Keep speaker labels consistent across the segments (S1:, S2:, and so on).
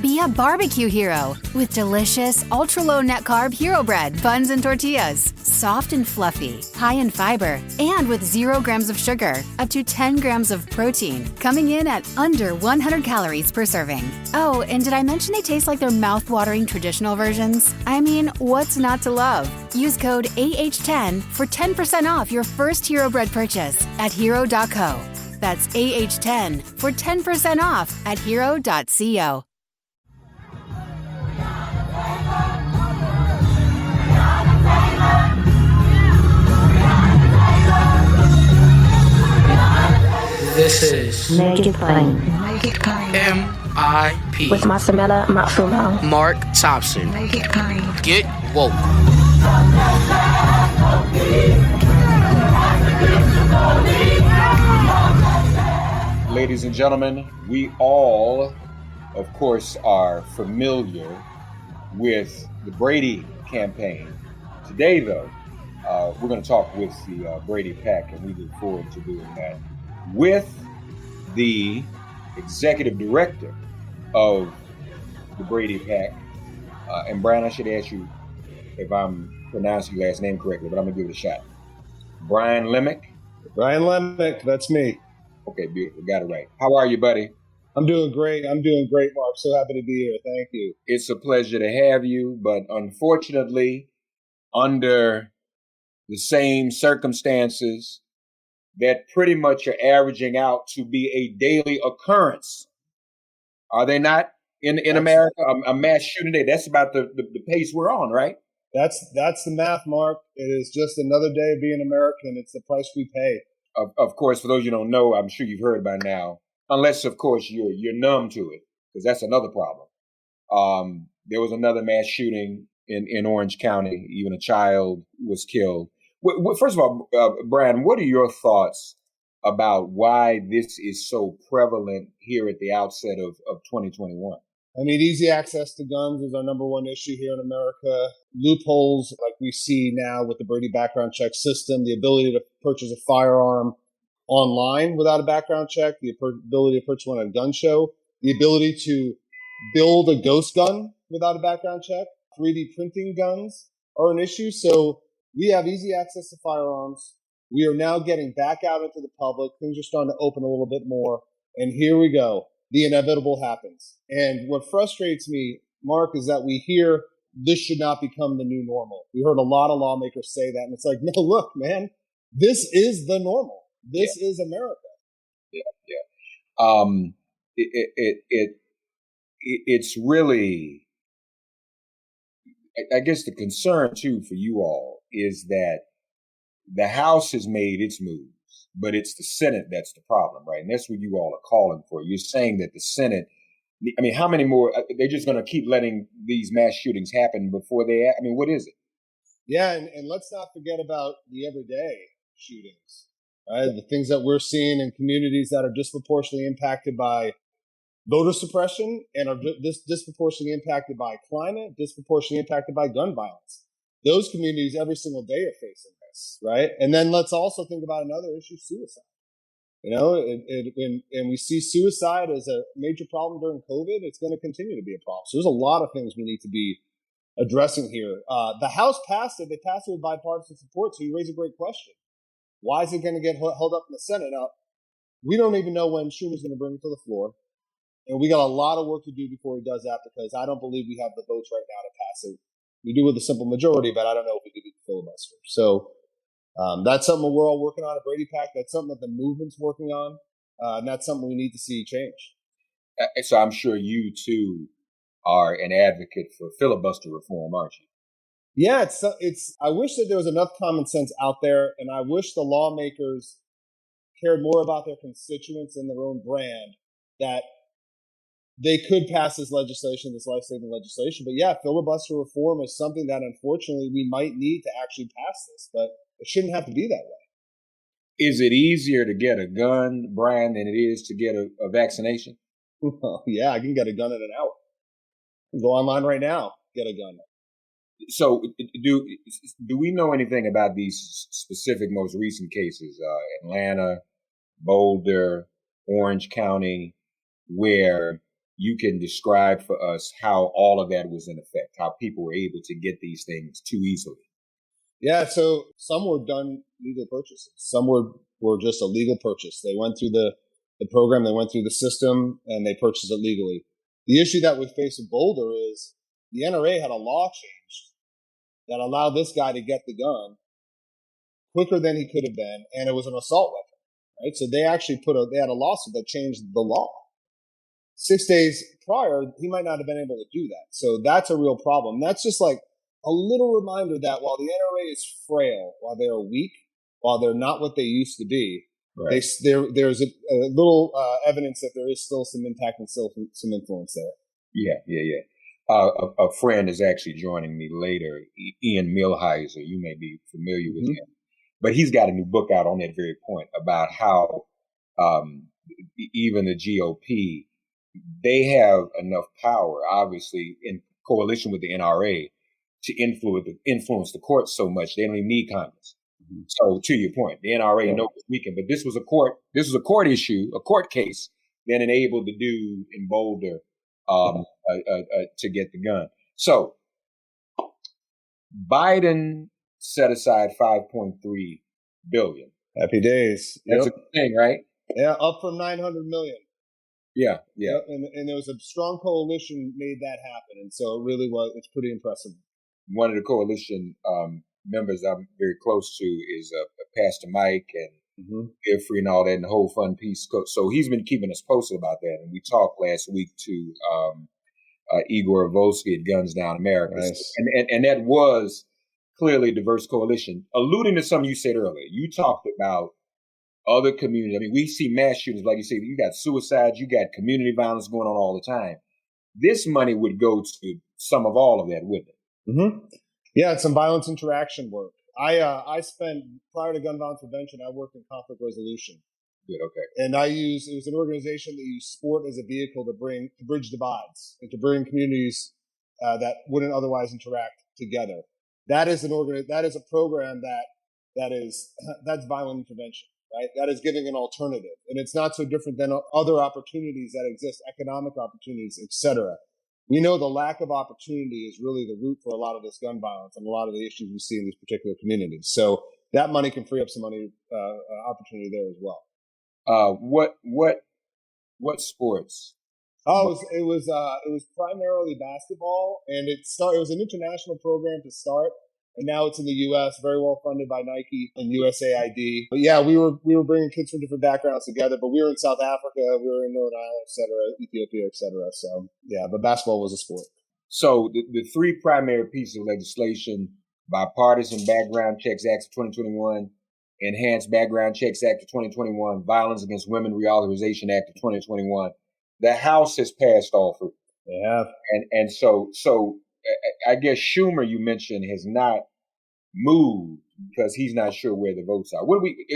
S1: Be a barbecue hero with delicious, ultra-low net-carb hero bread, buns, and tortillas. Soft and fluffy, high in fiber, and with 0 grams of sugar, up to 10 grams of protein, coming in at under 100 calories per serving. Oh, and did I mention they taste like their mouth-watering traditional versions? I mean, what's not to love? Use code AH10 for 10% off your first Hero Bread purchase at hero.co. That's AH10 for 10% off at hero.co.
S2: This is
S3: Make it plain.
S2: MIP
S3: With Masamela Matfumo.
S2: Mark Thompson.
S3: Make it plain.
S2: Get woke.
S4: Ladies and gentlemen, we all, of course, are familiar with the Brady campaign. Today, though, we're going to talk with the Brady PAC, and we look forward to doing that with the executive director of the Brady PAC. And Brian, I should ask you if I'm pronouncing your last name correctly, but I'm going to give it a shot. Brian Lemek.
S5: Brian Lemek, that's me.
S4: Okay, beautiful. Got it right. How are you, buddy?
S5: I'm doing great, Mark. So happy to be here. Thank you.
S4: It's a pleasure to have you, but unfortunately, under the same circumstances that pretty much are averaging out to be a daily occurrence. Are they not in America? A mass shooting day. That's about the pace we're on, right?
S5: That's the math, Mark. It is just another day of being American. It's the price we pay.
S4: Of course, for those you don't know, I'm sure you've heard by now, unless, of course, you're numb to it, because that's another problem. There was another mass shooting in Orange County. Even a child was killed. First of all, Brian, what are your thoughts about why this is so prevalent here at the outset of 2021?
S5: I mean, easy access to guns is our number one issue here in America. Loopholes like we see now with the Brady background check system, the ability to purchase a firearm online without a background check, the ability to purchase one at a gun show, the ability to build a ghost gun without a background check, 3D printing guns are an issue. So we have easy access to firearms. We are now getting back out into the public. Things are starting to open a little bit more. And here we go. The inevitable happens. And what frustrates me, Mark, is that we hear this should not become the new normal. We heard a lot of lawmakers say that. And it's like, no, look, man, this is the normal. This is America.
S4: It's really, I guess the concern too for you all is that the House has made its moves, but it's the Senate that's the problem, right? And that's what you all are calling for. You're saying that the Senate, I mean, how many more, they're just going to keep letting these mass shootings happen before I mean, what is it?
S5: Yeah, and let's not forget about the everyday shootings, right? The things that we're seeing in communities that are disproportionately impacted by voter suppression and are disproportionately impacted by climate, disproportionately impacted by gun violence. Those communities every single day are facing this, right? And then let's also think about another issue, suicide. You know, and we see suicide as a major problem during COVID. It's going to continue to be a problem. So there's a lot of things we need to be addressing here. The House passed it. They passed it with bipartisan support. So you raise a great question. Why is it going to get held up in the Senate? Now, we don't even know when Schumer's going to bring it to the floor. And we got a lot of work to do before he does that, because I don't believe we have the votes right now to pass it. We do with a simple majority, but I don't know if we could do the filibuster. So that's something we're all working on at Brady PAC. That's something that the movement's working on. And that's something we need to see change.
S4: So I'm sure you too are an advocate for filibuster reform, aren't you?
S5: Yeah, it's. I wish that there was enough common sense out there, and I wish the lawmakers cared more about their constituents and their own brand, that they could pass this legislation, this life-saving legislation. But yeah, filibuster reform is something that unfortunately we might need to actually pass this, but it shouldn't have to be that way.
S4: Is it easier to get a gun, Brian, than it is to get a vaccination?
S5: Well, yeah, I can get a gun in an hour. I can go online right now, get a gun.
S4: So do we know anything about these specific most recent cases, Atlanta, Boulder, Orange County, where you can describe for us how all of that was in effect, how people were able to get these things too easily.
S5: Yeah, so some were done legal purchases. Some were just a legal purchase. They went through the program, they went through the system, and they purchased it legally. The issue that we face with Boulder is the NRA had a law changed that allowed this guy to get the gun quicker than he could have been, and it was an assault weapon, right? So they actually they had a lawsuit that changed the law. 6 days prior, he might not have been able to do that. So that's a real problem. That's just like a little reminder that while the NRA is frail, while they are weak, while they're not what they used to be, right, there's a little evidence that there is still some impact and still some influence there.
S4: Yeah. A friend is actually joining me later, Ian Millheiser. You may be familiar with him, but he's got a new book out on that very point about how even the GOP, they have enough power, obviously, in coalition with the NRA, to influence the courts so much they don't even need Congress. So to your point, the NRA knows it's weakened, but this was a court issue, a court case that enabled the dude in Boulder to get the gun. So Biden set aside $5.3 billion.
S5: Happy days.
S4: That's a good thing, right?
S5: Yeah, up from $900 million.
S4: Yeah.
S5: Yep, and there was a strong coalition made that happen, and so it really was. It's pretty impressive.
S4: One of the coalition members I'm very close to is Pastor Mike and Jeffrey and all that, and the whole fun piece. So he's been keeping us posted about that, and we talked last week to Igor Volsky at Guns Down America,
S5: nice.
S4: and that was clearly a diverse coalition. Alluding to something you said earlier, you talked about other communities. I mean, we see mass shootings, like you said, you got suicides, you got community violence going on all the time. This money would go to some of all of that, wouldn't it?
S5: Yeah, it's some violence interaction work. I spent, prior to gun violence prevention, I worked in conflict resolution.
S4: Good, okay.
S5: And it was an organization that used sport as a vehicle to bridge divides and to bring communities that wouldn't otherwise interact together. That is a program that's violent intervention. Right? That is giving an alternative. And it's not so different than other opportunities that exist, economic opportunities, etc. We know the lack of opportunity is really the root for a lot of this gun violence and a lot of the issues we see in these particular communities. So that money can free up some money, opportunity there as well.
S4: What sports?
S5: Oh, it was primarily basketball, and it was an international program to start. And now it's in the U.S., very well funded by Nike and USAID. But yeah, we were bringing kids from different backgrounds together. But we were in South Africa, we were in Northern Ireland, et cetera, Ethiopia, et cetera. So yeah, but basketball was a sport. So
S4: the three primary pieces of legislation: Bipartisan Background Checks Act of 2021, Enhanced Background Checks Act of 2021, Violence Against Women Reauthorization Act of 2021. The House has passed all three.
S5: They have,
S4: and so. I guess Schumer, you mentioned, has not moved because he's not sure where the votes are.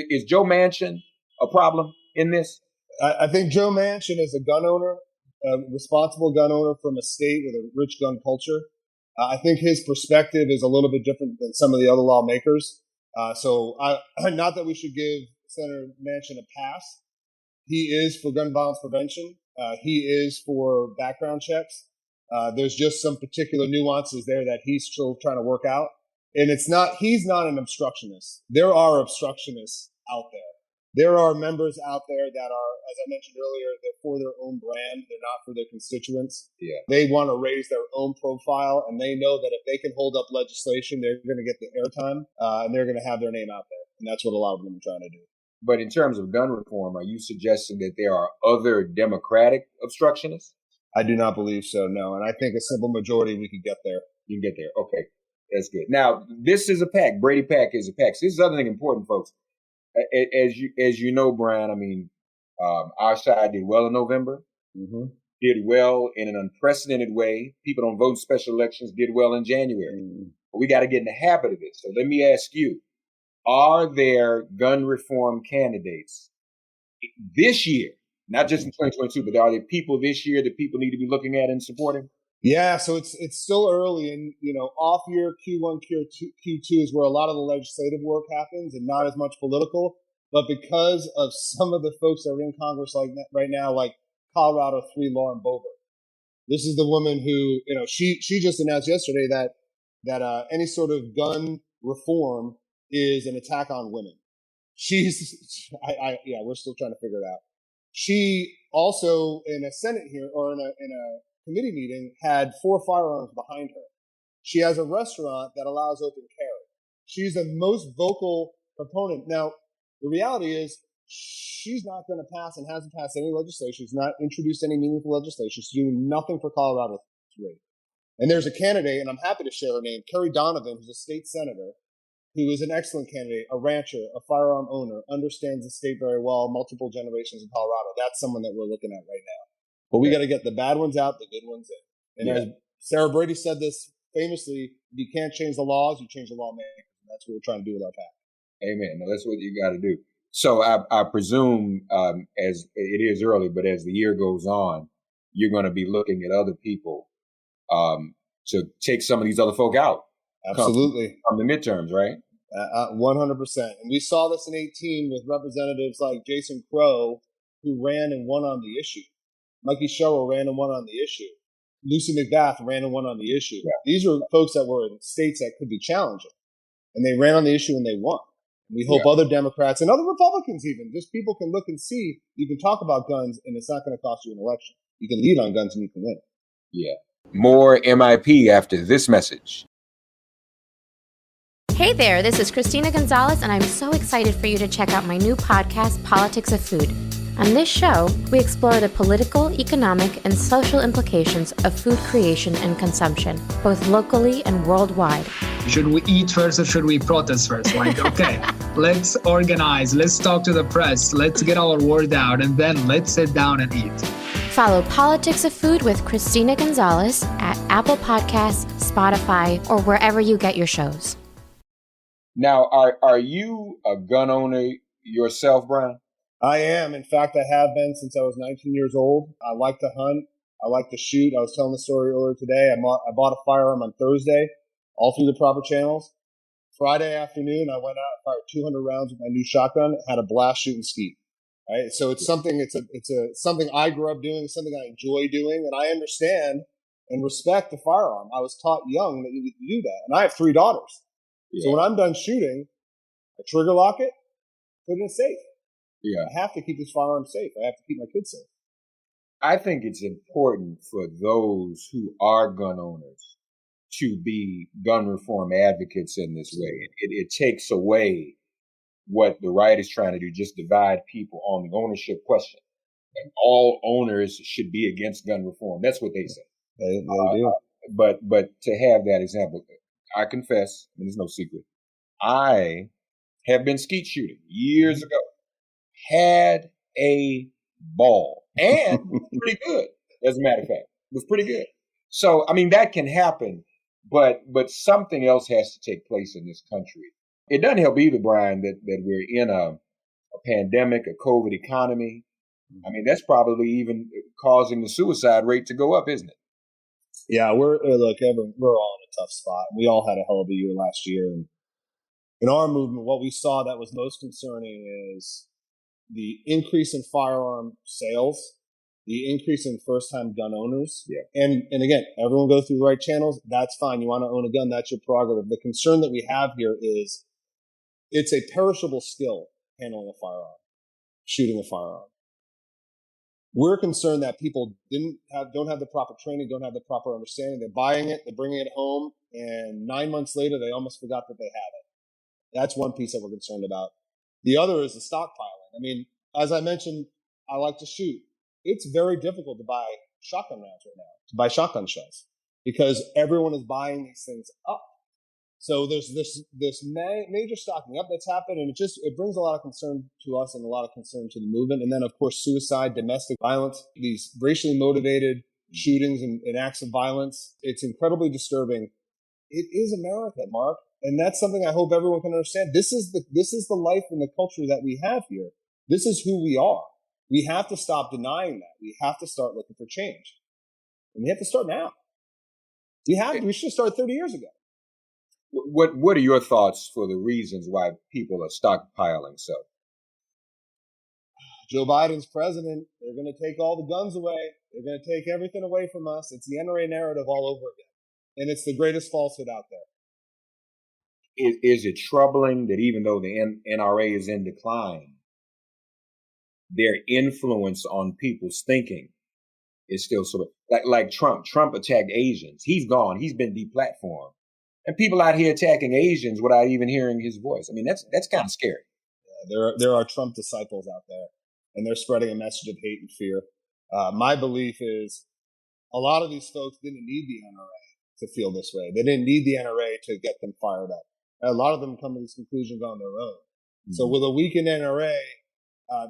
S4: Is Joe Manchin a problem in this?
S5: I think Joe Manchin is a gun owner, a responsible gun owner from a state with a rich gun culture. I think his perspective is a little bit different than some of the other lawmakers. So not that we should give Senator Manchin a pass. He is for gun violence prevention. He is for background checks. There's just some particular nuances there that he's still trying to work out. And he's not an obstructionist. There are obstructionists out there. There are members out there that are, as I mentioned earlier, they're for their own brand. They're not for their constituents. Yeah. They want to raise their own profile, and they know that if they can hold up legislation, they're going to get the airtime, and they're going to have their name out there. And that's what a lot of them are trying to do.
S4: But in terms of gun reform, are you suggesting that there are other Democratic obstructionists?
S5: I do not believe so, no. And I think a simple majority, we could get there.
S4: You can get there. Okay. That's good. Now, this is a PAC. Brady PAC is a PAC. So this is other thing important, folks. As you know, Brian, I mean, our side did well in November, did well in an unprecedented way. People don't vote in special elections, did well in January. But we got to get in the habit of this. So let me ask you, are there gun reform candidates this year? Not just in 2022, but are there people this year that people need to be looking at and supporting?
S5: Yeah, so it's still early, and off year Q1, Q2 is where a lot of the legislative work happens, and not as much political. But because of some of the folks that are in Congress like right now, like Colorado 3 Lauren Boebert, This is the woman who, she just announced yesterday that any sort of gun reform is an attack on women. We're still trying to figure it out. She also, in a Senate here or in a committee meeting, had 4 firearms behind her. She has a restaurant that allows open carry. She's the most vocal proponent. Now, the reality is she's not going to pass and hasn't passed any legislation. She's not introduced any meaningful legislation. She's doing nothing for Colorado 3. And there's a candidate, and I'm happy to share her name, Kerry Donovan, who's a state senator, who is an excellent candidate, a rancher, a firearm owner, understands the state very well, multiple generations in Colorado. That's someone that we're looking at right now. But we got to get the bad ones out, the good ones in. And as Sarah Brady said this famously, if you can't change the laws, you change the lawmakers. And that's what we're trying to do with our PAC.
S4: Amen. No, that's what you got to do. So I presume, as it is early, but as the year goes on, you're going to be looking at other people to take some of these other folk out.
S5: Absolutely.
S4: From the midterms, right?
S5: 100%. And we saw this in 2018 with representatives like Jason Crow, who ran and won on the issue. Mikey Sherrill ran and won on the issue. Lucy McBath ran and won on the issue. Yeah. These are folks that were in states that could be challenging. And they ran on the issue and they won. We hope other Democrats and other Republicans even, just people can look and see, you can talk about guns and it's not going to cost you an election. You can lead on guns and you can win.
S4: Yeah. More MIP after this message.
S6: Hey there, this is Christina Gonzalez, and I'm so excited for you to check out my new podcast, Politics of Food. On this show, we explore the political, economic, and social implications of food creation and consumption, both locally and worldwide.
S7: Should we eat first or should we protest first? Like, okay, let's organize, let's talk to the press, let's get our word out, and then let's sit down and eat.
S6: Follow Politics of Food with Christina Gonzalez at Apple Podcasts, Spotify, or wherever you get your shows.
S4: Now, are you a gun owner yourself, Brian?
S5: I am. In fact, I have been since I was 19 years old. I like to hunt. I like to shoot. I was telling the story earlier today. I bought a firearm on Thursday, all through the proper channels. Friday afternoon, I went out and fired 200 rounds with my new shotgun. Had a blast shooting skeet. Right. So it's something. Something I grew up doing. Something I enjoy doing, and I understand and respect the firearm. I was taught young that you need to do that, and I have 3 daughters. Yeah. So when I'm done shooting, I trigger lock it, put it in a safe. Yeah. I have to keep this firearm safe. I have to keep my kids safe.
S4: I think it's important for those who are gun owners to be gun reform advocates in this way. It takes away what the right is trying to do, just divide people on the ownership question. And all owners should be against gun reform. That's what they say.
S5: They do.
S4: But to have that example, I confess, I mean, there's no secret, I have been skeet shooting years ago. Had a ball and was pretty good. As a matter of fact, it was pretty good. So, I mean, that can happen, but something else has to take place in this country. It doesn't help either, Brian, that we're in a pandemic, a COVID economy. I mean, that's probably even causing the suicide rate to go up, isn't it?
S5: Yeah, we're all in a tough spot. We all had a hell of a year last year. And in our movement, what we saw that was most concerning is the increase in firearm sales, the increase in first-time gun owners. Yeah. And again, everyone goes through the right channels. That's fine. You want to own a gun, that's your prerogative. The concern that we have here is it's a perishable skill, handling a firearm, shooting a firearm. We're concerned that people don't have the proper training, don't have the proper understanding. They're buying it, they're bringing it home, and 9 months later, they almost forgot that they had it. That's one piece that we're concerned about. The other is the stockpiling. I mean, as I mentioned, I like to shoot. It's very difficult to buy shotgun rounds right now, to buy shotgun shells, because everyone is buying these things up. So there's this major stocking up that's happened, and it brings a lot of concern to us and a lot of concern to the movement. And then, of course, suicide, domestic violence, these racially motivated shootings and acts of violence. It's incredibly disturbing. It is America, Mark, and that's something I hope everyone can understand. This is the life and the culture that we have here. This is who we are. We have to stop denying that. We have to start looking for change, and we have to start now. We should have started 30 years ago.
S4: What are your thoughts for the reasons why people are stockpiling so?
S5: Joe Biden's president. They're going to take all the guns away. They're going to take everything away from us. It's the NRA narrative all over again. And it's the greatest falsehood out there.
S4: Is it troubling that even though the NRA is in decline, their influence on people's thinking is still sort of like Trump. Trump attacked Asians. He's gone. He's been deplatformed. And people out here attacking Asians without even hearing his voice. I mean, that's kind of scary.
S5: Yeah, there are Trump disciples out there, and they're spreading a message of hate and fear. My belief is a lot of these folks didn't need the NRA to feel this way. They didn't need the NRA to get them fired up. A lot of them come to these conclusions on their own. Mm-hmm. So with a weakened NRA,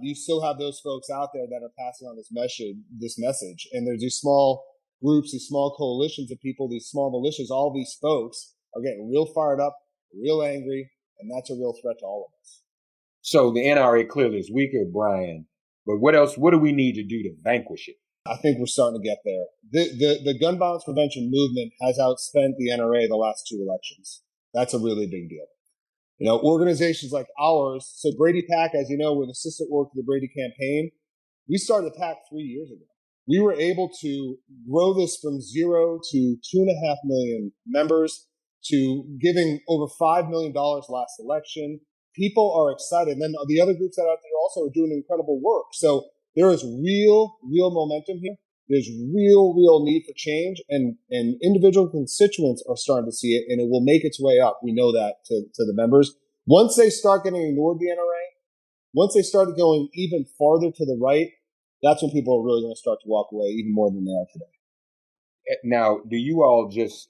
S5: you still have those folks out there that are passing on this message. And there's these small groups, these small coalitions of people, these small militias, all these folks are getting real fired up, real angry, and that's a real threat to all of us.
S4: So the NRA clearly is weaker, Brian, but what else? What do we need to do to vanquish it?
S5: I think we're starting to get there. The gun violence prevention movement has outspent the NRA the last 2 elections. That's a really big deal. You know, organizations like ours, so Brady PAC, as you know, we're the assistant work to the Brady campaign. We started the PAC 3 years ago. We were able to grow this from 0 to 2.5 million members to giving over $5 million last election. People are excited. And then the other groups that are out there also are doing incredible work. So there is real momentum here. There's real need for change, and individual constituents are starting to see it, and it will make its way up. We know that to the members. Once they start getting ignored, the NRA, once they start going even farther to the right, that's when people are really going to start to walk away even more than they are today.
S4: Now, do you all just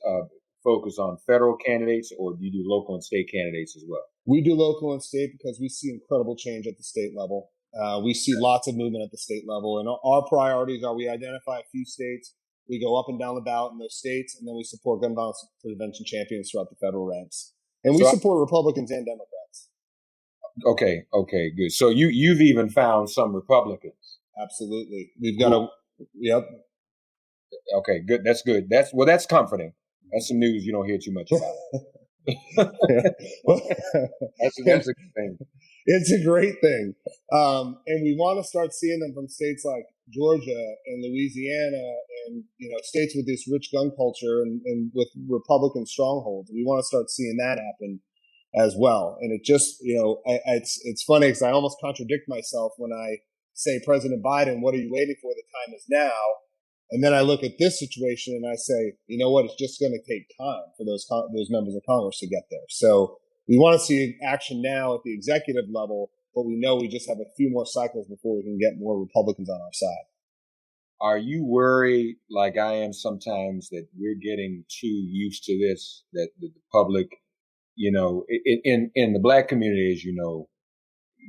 S4: focus on federal candidates, or do you do local and state candidates as well?
S5: We do local and state because we see incredible change at the state level. We see lots of movement at the state level, and our priorities are we identify a few states, we go up and down the ballot in those states, and then we support gun violence prevention champions throughout the federal ranks. And we support Republicans and Democrats.
S4: Okay, good. So you've even found some Republicans.
S5: Absolutely. We've got yep.
S4: Okay, good. That's good. That's comforting. That's some news you don't hear too much about. That's a good thing.
S5: It's a great thing. And we want to start seeing them from states like Georgia and Louisiana and, states with this rich gun culture and with Republican strongholds. We want to start seeing that happen as well. And it just, it's funny because I almost contradict myself when I say President Biden, what are you waiting for? The time is now. And then I look at this situation and I say, you know what? It's just going to take time for those members of Congress to get there. So we want to see action now at the executive level, but we know we just have a few more cycles before we can get more Republicans on our side.
S4: Are you worried, like I am sometimes, that we're getting too used to this, that the public, in the Black community, as you know,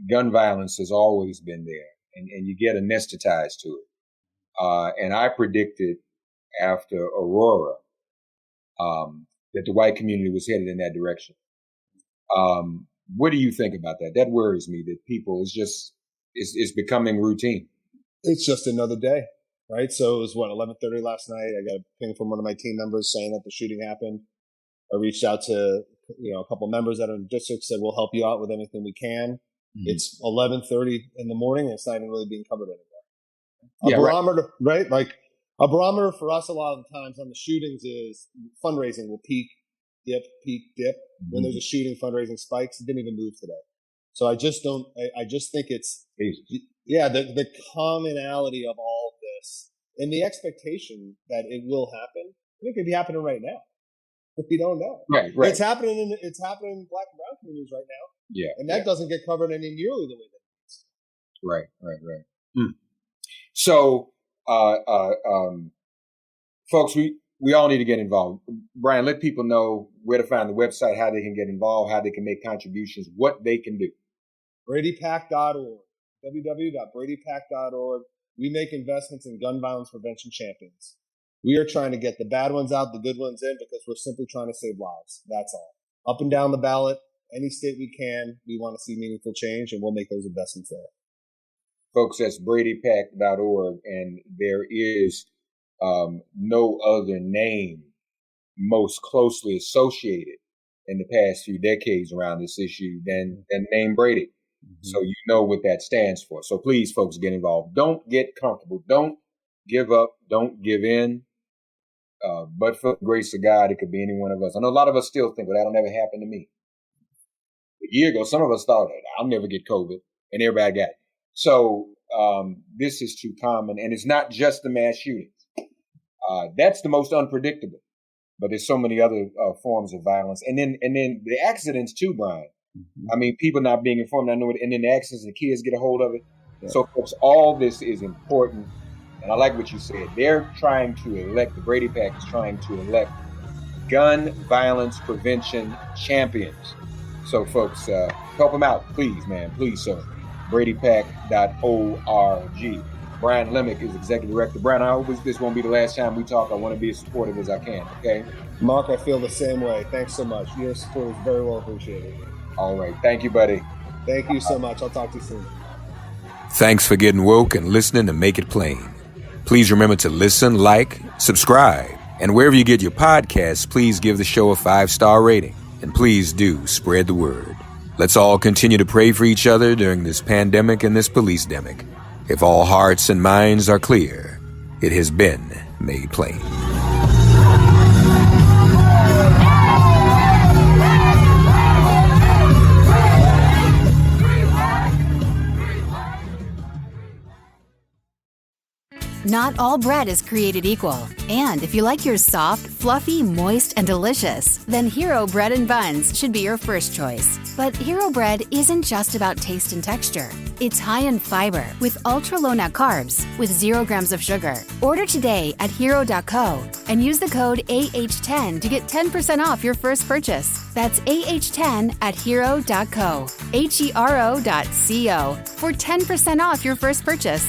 S4: gun violence has always been there, and you get anesthetized to it. And I predicted after Aurora that the white community was headed in that direction. What do you think about that? That worries me, that people, it's becoming routine.
S5: It's just another day, right? So it was 11:30 last night. I got a ping from one of my team members saying that the shooting happened. I reached out to, a couple of members that are in the district, said, we'll help you out with anything we can. Mm-hmm. It's 11:30 in the morning and it's not even really being covered anymore. A barometer, right? Like a barometer for us a lot of the times on the shootings is fundraising will peak, dip. Mm-hmm. When there's a shooting, fundraising spikes. It didn't even move today. So I just think it's, the commonality of all of this and the expectation that it will happen. I think it could be happening right now. If we don't know.
S4: Right.
S5: It's happening in Black and brown communities right now.
S4: Yeah.
S5: And that doesn't get covered any nearly the way that it needs.
S4: Right. Mm. So, folks, we all need to get involved. Brian, let people know where to find the website, how they can get involved, how they can make contributions, what they can do.
S5: BradyPAC.org, www.bradypac.org. We make investments in gun violence prevention champions. We are trying to get the bad ones out, the good ones in, because we're simply trying to save lives. That's all. Up and down the ballot, any state we can, we want to see meaningful change, and we'll make those investments there.
S4: Folks, that's BradyPAC.org, and there is no other name most closely associated in the past few decades around this issue than name Brady. Mm-hmm. So you know what that stands for. So please, folks, get involved. Don't get comfortable. Don't give up, don't give in. But for the grace of God, it could be any one of us. I know a lot of us still think, well, that'll never happen to me. A year ago, some of us thought, I'll never get COVID, and everybody got it. So this is too common, and it's not just the mass shootings. That's the most unpredictable. But there's so many other forms of violence, and then the accidents too, Brian. Mm-hmm. I mean, people not being informed. I know it, and then the accidents, the kids get a hold of it. Yeah. So, folks, all this is important. And I like what you said. They're trying to elect, the Brady PAC is trying to elect gun violence prevention champions. So, folks, help them out, please, man. Please, sir. BradyPAC.org. Brian Lemek is Executive Director. Brian, I hope this won't be the last time we talk. I want to be as supportive as I can, okay?
S5: Mark, I feel the same way. Thanks so much. Your support is very well appreciated.
S4: All right. Thank you, buddy.
S5: Thank you so much. I'll talk to you soon.
S8: Thanks for getting woke and listening to Make It Plain. Please remember to listen, like, subscribe, and wherever you get your podcasts, please give the show a 5-star rating. And please do spread the word. Let's all continue to pray for each other during this pandemic and this police-demic. If all hearts and minds are clear, it has been made plain.
S1: Not all bread is created equal. And if you like yours soft, fluffy, moist, and delicious, then Hero Bread and Buns should be your first choice. But Hero Bread isn't just about taste and texture. It's high in fiber with ultra-low net carbs with 0 grams of sugar. Order today at hero.co and use the code AH10 to get 10% off your first purchase. That's AH10 at hero.co, HERO.co for 10% off your first purchase.